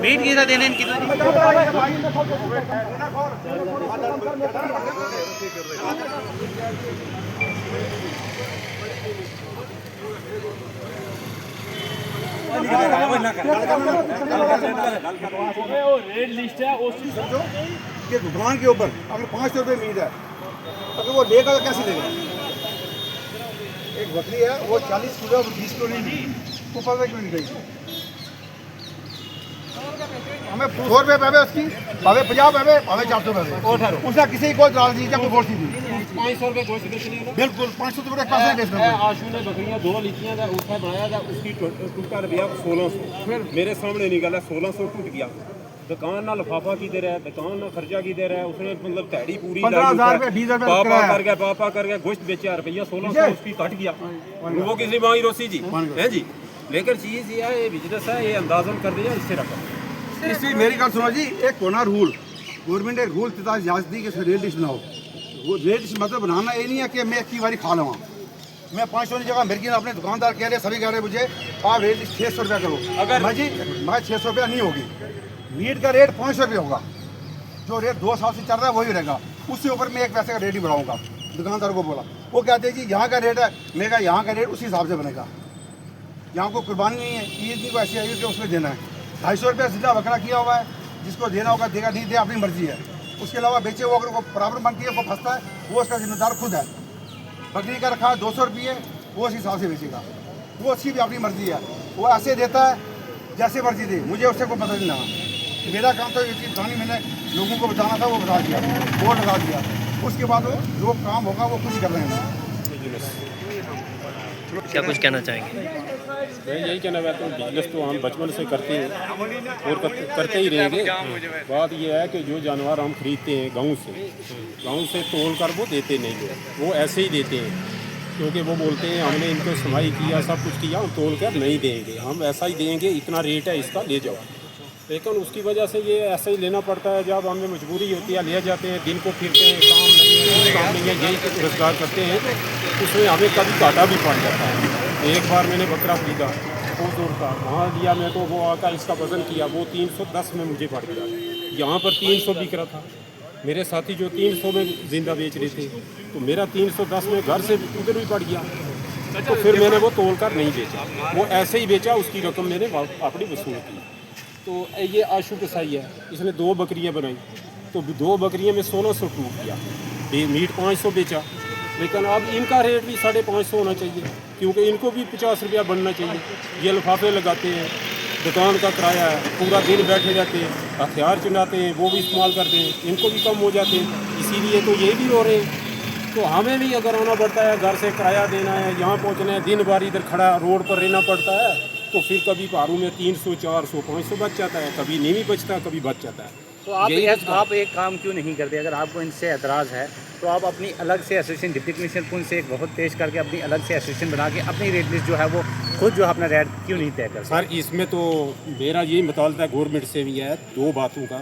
Meet की देने इनकी रेट लिस्ट है उस समझो कि दुकान के ऊपर अगर 500 रुपये मीट है, अगर वो लेगा तो कैसे लेगा? एक बकरी है वो 40 किलो 20 किलो नहीं दी, वो 15 क्यों नहीं गई? हमें 100 रुपये पावे उसकी, पावे 50 पावे, पावे 400 पावे, उसने किसी को इतराज़ नहीं किया, कोई फोर्स नहीं दी। 500 रुपये गोश्त बेचने का बिल्कुल 500 रुपये पैसे बेचना है। आशू ने बकरियां 2 लीतियां था, उसने बनाया था, उसकी टूटा रुपया 1600 मेरे सामने निकला, 1600 टूट गया। दुकान ना लिफाफा की दे रहा है, दुकान ना खर्चा की दे रहा है, उसने मतलब दिहाड़ी पूरी 15,000 रुपये 20,000 रुपये पापा कर गया गोश्त बेचा रुपया 1600 उसकी कट गया। वो किसी मांगी रोसी जी है जी। लेकिन चीज़ ये है, ये बिजनेस है, ये अंदाजन कर दिया इससे रखा। इसलिए मेरी गल सुनो जी, एक कोना रूल गवर्नमेंट एक रूल इजाजत दी कि रेट लिस्ट बनाओ। वो रेट लिस्ट मतलब बनाना ये नहीं है कि मैं एक ही बारी खा लूँ। मैं 500 की जगह मेरे की अपने दुकानदार कह रहे, सभी कह रहे मुझे आप रेट लिस्ट 600 रुपया करो। अगर मैं 600 रुपया नहीं होगी, मीट का रेट 500 रुपये होगा। जो रेट 2 साल से चल रहा है वही रहेगा, उससे ऊपर मैं एक पैसे का रेट ही बढ़ाऊँगा। दुकानदार को बोला, वो कहते हैं जी यहाँ का रेट है, मैं कहा यहाँ का रेट उसी हिसाब से बनेगा। यहाँ को कुर्बानी नहीं है, ईद की को ऐसी आई कि उसमें देना है। 250 रुपया सीधा बकरा किया हुआ है, जिसको देना होगा देगा, नहीं दे अपनी मर्जी है। उसके अलावा बेचे वो अगर वो प्रॉब्लम बनती है, वो फंसता है, वो उसका जिम्मेदार खुद है। बकरी का रखा है 200 रुपये, वो उस हिसाब से बेचेगा, वो उसकी भी अपनी मर्जी है। वो ऐसे देता है जैसे मर्जी दे, मुझे उससे कोई पता नहीं लगा। मेरा काम तो ये चीज़ कहानी मैंने लोगों को बताना था, वो बता दिया, बोर्ड लगा दिया। उसके बाद वो जो काम होगा वो खुद ही कर रहे हैं। क्या कुछ कहना चाहेंगे? मैं यही कहना चाहता हूँ, बिजनेस तो हम बचपन से करते हैं और करते ही रहेंगे। बात यह है कि जो जानवर हम खरीदते हैं गांव से तोल कर वो देते नहीं लोग, वो ऐसे ही देते हैं। क्योंकि वो बोलते हैं हमने इनको समाई किया, सब कुछ किया, हम तोल कर नहीं देंगे, हम ऐसा ही देंगे, इतना रेट है इसका, ले जाओ। लेकिन उसकी वजह से ये ऐसा ही लेना पड़ता है। जब हमें मजबूरी होती है, ले जाते हैं, दिन को फिरते हैं, काम नहीं है, काम नहीं है, यही रोजगार करते हैं, उसमें हमें कभी घाटा भी पड़ जाता है। एक बार मैंने बकरा खरीदा बहुत दूर का, वहाँ लिया मैं तो वो आका इसका वज़न किया, वो 310 में मुझे पड़ गया। यहाँ पर 300 बिक रहा था, मेरे साथी जो 300 में ज़िंदा बेच रहे थे, तो मेरा 310 में घर से उधर भी पड़ गया। तो फिर मैंने वो तोल कर नहीं बेचा, वो ऐसे ही बेचा, उसकी रकम मैंने अपनी वसूल की। तो ये आशू के सही है, इसने 2 बकरियां बनाई, तो 2 बकरियां में 1600 टूट गया। मीट 500 बेचा, लेकिन अब इनका रेट भी 550 होना चाहिए, क्योंकि इनको भी 50 रुपया बनना चाहिए। ये लिफाफे लगाते हैं, दुकान का किराया है, पूरा दिन बैठे रहते हैं, हथियार चलाते हैं, वो भी इस्तेमाल करते हैं, इनको भी कम हो जाते हैं, इसीलिए तो ये भी हो रहे हैं। तो हमें भी अगर आना पड़ता है, घर से किराया देना है, यहाँ पहुँचना है, दिन भर इधर खड़ा रोड पर रहना पड़ता है, तो फिर कभी पारू में 300, 400, 500 बच जाता है, कभी नहीं भी बचता, कभी बच जाता है। तो आप एक काम क्यों नहीं करते? अगर आपको इनसे एतराज़ है तो आप अपनी अलग से एसोसिएशन डिप्टी कमिश्नर को इनसे एक बहुत पेश करके अपनी अलग से एसोसिएशन बना के अपनी रेट लिस्ट जो है वो खुद जो है अपना रेट क्यों नहीं तय कर सकते? सर इसमें तो मेरा यही मुतालबा है गवर्नमेंट से भी है 2 बातों का।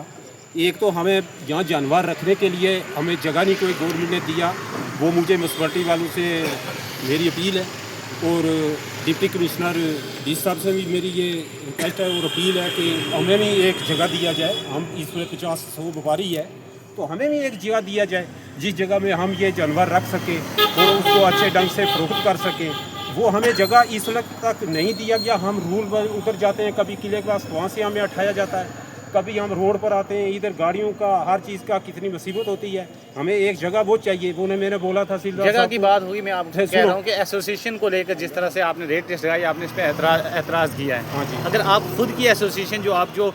एक तो हमें यहाँ जानवर रखने के लिए हमें जगह नहीं कोई गवर्नमेंट ने दिया, वो मुझे म्यूनसिपलिटी वालों से मेरी अपील है, और डिप्टी कमिश्नर डी साहब से भी मेरी ये रिक्वेस्ट है और अपील है कि हमें भी एक जगह दिया जाए। हम इसमें 50-100 व्यापारी है, तो हमें भी एक जगह दिया जाए जिस जगह में हम ये जानवर रख सकें और उसको अच्छे ढंग से फरोख्त कर सकें। वो हमें जगह इस वक्त तक नहीं दिया गया। हम रूल पर उतर जाते हैं, कभी किले के पास, वहाँ से हमें उठाया जाता है, कभी हम रोड पर आते हैं, इधर गाड़ियों का हर चीज़ का कितनी मुसीबत होती है। हमें एक जगह वो चाहिए, वो ने मैंने बोला था जगह की बात हुई। मैं आपको कह रहा हूँ कि एसोसिएशन को लेकर जिस तरह से आपने रेट लिस्ट लगाई, आपने इस पर एतराज़ किया है। हाँ जी। अगर आप खुद की एसोसिएशन जो आप जो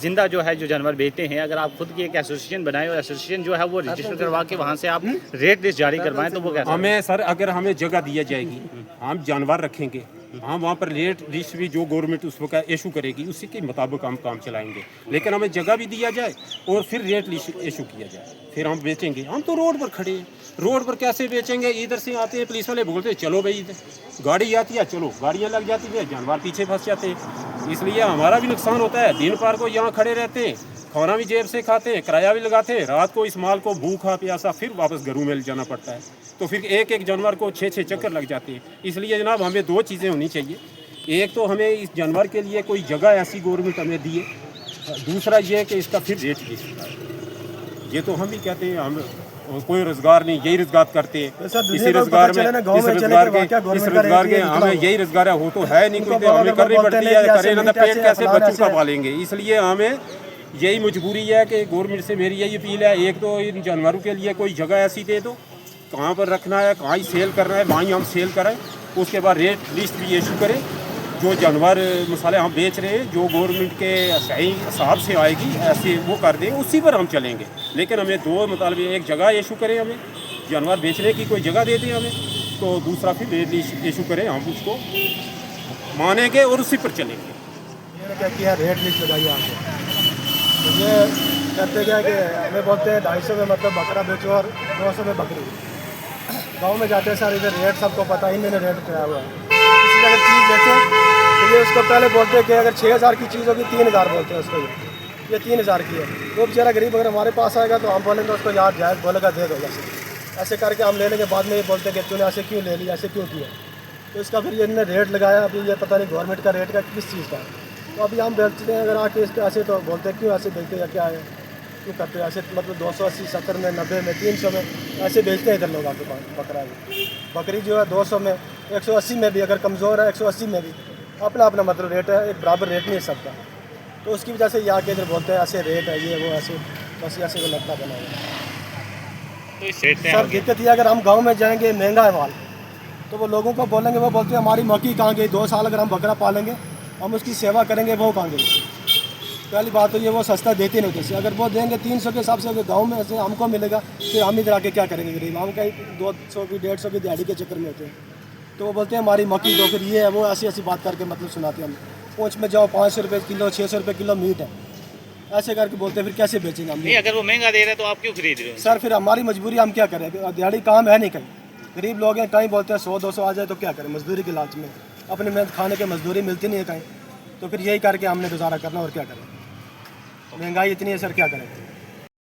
जिंदा जो है जो जानवर बेचते हैं, अगर आप खुद की एक एसोसिएशन बनाएं और एसोसिएशन जो है वो रजिस्टर करवा के वहाँ से आप रेट लिस्ट जारी करवाएं, तो वो कैसा? हमें सर अगर हमें जगह दिया जाएगी, हम जानवर रखेंगे, हम वहाँ पर रेट लिस्ट भी जो गवर्नमेंट उस वक्त इशू करेगी उसी के मुताबिक हम काम चलाएंगे। लेकिन हमें जगह भी दिया जाए और फिर रेट लिस्ट इशू किया जाए, फिर हम बेचेंगे। हम तो रोड पर खड़े हैं, रोड पर कैसे बेचेंगे? इधर से आते हैं पुलिस वाले, बोलते हैं चलो भाई इधर गाड़ी आती है, चलो गाड़ियाँ लग जाती है, जानवर पीछे फंस जाते हैं, इसलिए हमारा भी नुकसान होता है। दिन पार को यहाँ खड़े रहते हैं, खाना भी जेब से खाते हैं, किराया भी लगाते हैं, रात को इस माल को भूखा प्यासा फिर वापस घरों में जाना पड़ता है, तो फिर एक एक जानवर को 6-6 चक्कर लग जाते हैं। इसलिए जनाब हमें 2 चीज़ें होनी चाहिए। एक तो हमें इस जानवर के लिए कोई जगह ऐसी गवर्नमेंट हमें दिए दूसरा ये है कि इसका फिर रेट भी इसका है। ये तो हम ही कहते हैं हम कोई रोजगार नहीं, यही रोजगार करते हैं, इसी रोजगार में इस रोजगार के हमें यही रोजगार है, वो तो है नहीं कोई, तो हमें करनी पड़ती है, करें ना पेट कैसे बच्चों का पालेंगे। इसलिए हमें यही मजबूरी है कि गवर्नमेंट से मेरी यही अपील है, एक तो इन जानवरों के लिए कोई जगह ऐसी दे दो, कहाँ पर रखना है, कहाँ ही सेल करना है, वहीं हम सेल करें। उसके बाद रेट लिस्ट भी इशू करें, जो जानवर मसाले हम बेच रहे हैं जो गवर्नमेंट के सही हिसाब से आएगी ऐसे वो कर देंगे, उसी पर हम चलेंगे। लेकिन हमें दो मतलब एक जगह इशू करें, हमें जानवर बेचने की कोई जगह दे दें हमें, तो दूसरा फिर रेट लिस्ट इशू करें, हम उसको मानेंगे और उसी पर चलेंगे। क्या किया, रेट लिस्ट लगाई आपको, तो ये कहते क्या कि हमें बोलते हैं 250 में मतलब बकरा बेचो और 200 में बकरी। गांव में जाते हैं सर, इधर रेट सबको पता ही, मैंने रेट कराया हुआ है। किसी अगर चीज़ बेचें तो ये उसको पहले बोलते हैं कि अगर 6000 की चीज़ होगी 3000 बोलते हैं उसको, ये 3000 की है। तो बेचारा गरीब अगर हमारे पास आएगा तो हम बोलेंगे उसको यार जायज़ बोलेगा दे दो, ऐसे करके हम ले लेंगे। बाद में ये बोलते हैं कि तूने ऐसे क्यों ले लिया, ऐसे क्यों किया। तो इसका फिर ये इन्होंने रेट लगाया, अभी ये पता नहीं गवर्नमेंट का रेट का किस चीज़ का है। तो अभी हम बेचते हैं अगर आके इस पर ऐसे, तो बोलते हैं क्यों ऐसे बेचते हैं, क्या है क्यों करते हैं ऐसे, मतलब 280 70 में 90 में 300 में ऐसे बेचते हैं इधर लोग आके बकरा भी। बकरी जो है 200 में 180 में भी, अगर कमज़ोर है 180 में भी, अपना अपना मतलब रेट है, एक बराबर रेट नहीं है सबका। तो उसकी वजह से ये आके इधर बोलते हैं ऐसे रेट है, ये वो ऐसे, बस ऐसे को लगता बना हुआ। तो इस रेट सर दिक्कत ये, अगर हम गाँव में जाएंगे महंगा है माल, तो वो लोगों को बोलेंगे, वो बोलते हैं हमारी मक्की कहाँ गई, 2 साल अगर हम बकरा पालेंगे, हम उसकी सेवा करेंगे, वो कहाँ गई। पहली बात तो ये वो सस्ता देते नहीं होते। अगर वो देंगे 300 के हिसाब से, अगर गाँव में से हमको मिलेगा, फिर हम इधर आके क्या करेंगे गरीब, हम कहीं 200 की 150 की दिहाड़ी के चक्कर में होते हैं। तो वो बोलते हैं हमारी मक्की दो, फिर ये है वो, ऐसी ऐसी बात करके मतलब सुनाते हैं हम। पूंछ में जाओ 500 रुपये किलो, 600 रुपये किलो मीट है, ऐसे करके बोलते हैं, फिर कैसे बेचेंगे हम। नहीं, अगर वो महंगा दे रहे हैं तो आप क्यों खरीद रहे हो? सर फिर हमारी मजबूरी, हम क्या करें, दिहाड़ी काम है नहीं, कहीं गरीब लोग हैं, कहीं बोलते हैं 100-200 आ जाए तो क्या करें, मजदूरी के लालच में अपनी मेहनत खाने के मजदूरी मिलती नहीं है कहीं, तो फिर यही करके हमने गुजारा करना, और क्या करें, महंगाई इतनी है सर, क्या करें।